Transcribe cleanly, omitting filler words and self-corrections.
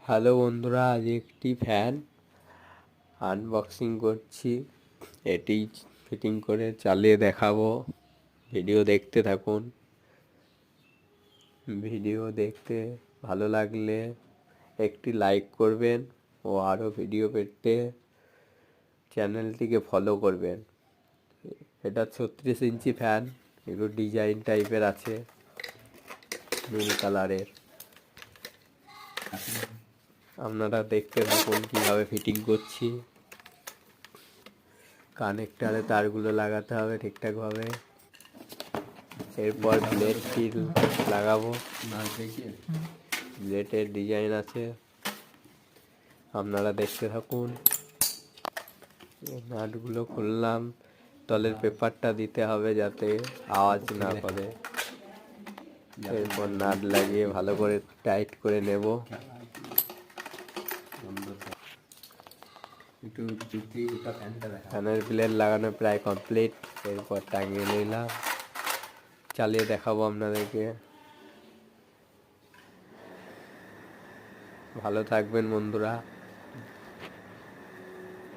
Hello বন্ধুরা, আজ একটি ফ্যান আনবক্সিং করছি। এটি ফিটিং করে চালিয়ে দেখাবো। ভিডিও দেখতে থাকুন। ভিডিও দেখতে ভালো লাগলে একটি লাইক করবেন ও আরও ভিডিও পেতে চ্যানেলটিকে ফলো করবেন। এটা 36 ইঞ্চি ফ্যান, একটু ডিজাইন টাইপের আছে, নীল কালারের। আপনারা দেখতে থাকুন কিভাবে ফিটিং করছি। কানেক্টারে তারগুলো লাগাতে হবে ঠিকঠাকভাবে। এরপর ব্লেডটি লাগাবো। ব্লেডের ডিজাইন আছে, আপনারা দেখতে থাকুন। নাটগুলো খুললাম, তলের পেপারটা দিতে হবে যাতে আওয়াজ না করে। এরপর নাট লাগিয়ে ভালো করে টাইট করে নেব। ফ্যানের ব্লেড লাগানো প্রায় কমপ্লিট। এরপর টাঙিয়ে নিলাম, চালিয়ে দেখাবো আপনাদেরকে। ভালো থাকবেন বন্ধুরা।